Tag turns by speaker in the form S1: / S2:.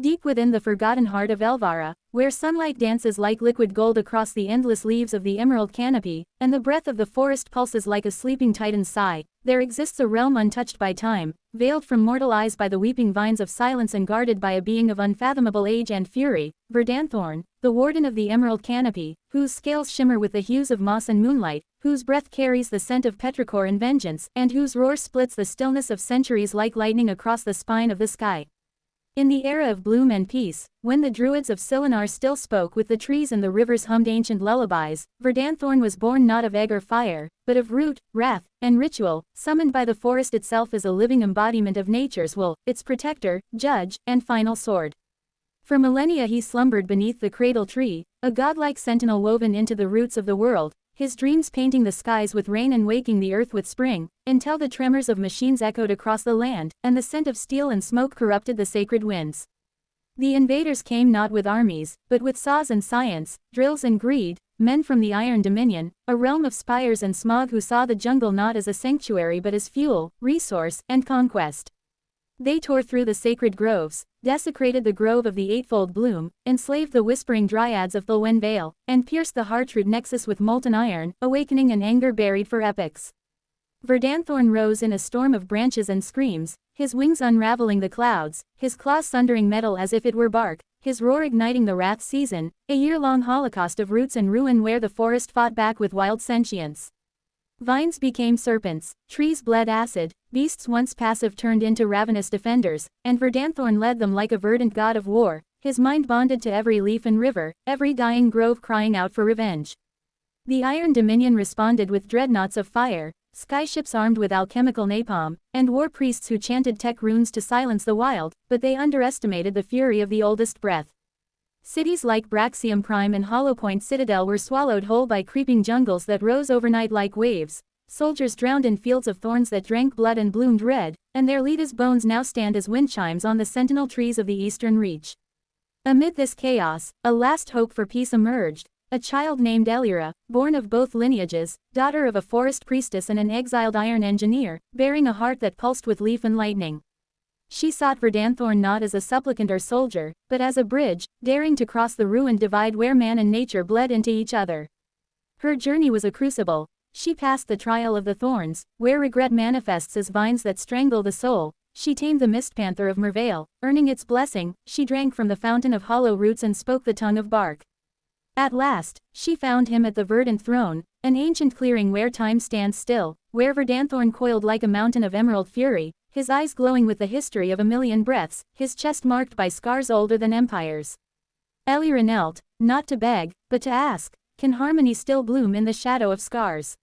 S1: Deep within the forgotten heart of Elvira, where sunlight dances like liquid gold across the endless leaves of the emerald canopy, and the breath of the forest pulses like a sleeping titan's sigh, there exists a realm untouched by time, veiled from mortal eyes by the weeping vines of silence and guarded by a being of unfathomable age and fury, Verdanthorn, the warden of the emerald canopy, whose scales shimmer with the hues of moss and moonlight, whose breath carries the scent of petrichor and vengeance, and whose roar splits the stillness of centuries like lightning across the spine of the sky. In the era of bloom and peace, when the druids of Silinar still spoke with the trees and the rivers hummed ancient lullabies, Verdanthorn was born not of egg or fire, but of root, wrath, and ritual, summoned by the forest itself as a living embodiment of nature's will, its protector, judge, and final sword. For millennia he slumbered beneath the cradle tree, a godlike sentinel woven into the roots of the world, his dreams painting the skies with rain and waking the earth with spring, until the tremors of machines echoed across the land, and the scent of steel and smoke corrupted the sacred winds. The invaders came not with armies, but with saws and science, drills and greed, men from the Iron Dominion, a realm of spires and smog who saw the jungle not as a sanctuary but as fuel, resource, and conquest. They tore through the sacred groves, desecrated the grove of the eightfold bloom, enslaved the whispering dryads of Thulwen Vale, and pierced the heartroot nexus with molten iron, awakening an anger buried for epochs. Verdanthorn rose in a storm of branches and screams, his wings unraveling the clouds, his claws sundering metal as if it were bark, his roar igniting the wrath season, a year-long holocaust of roots and ruin where the forest fought back with wild sentience. Vines became serpents, trees bled acid, beasts once passive turned into ravenous defenders, and Verdanthorn led them like a verdant god of war, his mind bonded to every leaf and river, every dying grove crying out for revenge. The Iron Dominion responded with dreadnoughts of fire, skyships armed with alchemical napalm, and war priests who chanted tech runes to silence the wild, but they underestimated the fury of the oldest breath. Cities like Braxium Prime and Hollowpoint Citadel were swallowed whole by creeping jungles that rose overnight like waves, soldiers drowned in fields of thorns that drank blood and bloomed red, and their leaders' bones now stand as wind chimes on the sentinel trees of the eastern reach. Amid this chaos, a last hope for peace emerged, a child named Elira, born of both lineages, daughter of a forest priestess and an exiled iron engineer, bearing a heart that pulsed with leaf and lightning. She sought Verdanthorn not as a supplicant or soldier, but as a bridge, daring to cross the ruined divide where man and nature bled into each other. Her journey was a crucible. She passed the trial of the thorns, where regret manifests as vines that strangle the soul. She tamed the mist panther of Mervale, earning its blessing. She drank from the fountain of hollow roots and spoke the tongue of bark. At last, she found him at the verdant throne, an ancient clearing where time stands still, where Verdanthorn coiled like a mountain of emerald fury, his eyes glowing with the history of a million breaths, his chest marked by scars older than empires. Elira knelt, not to beg, but to ask, can harmony still bloom in the shadow of scars?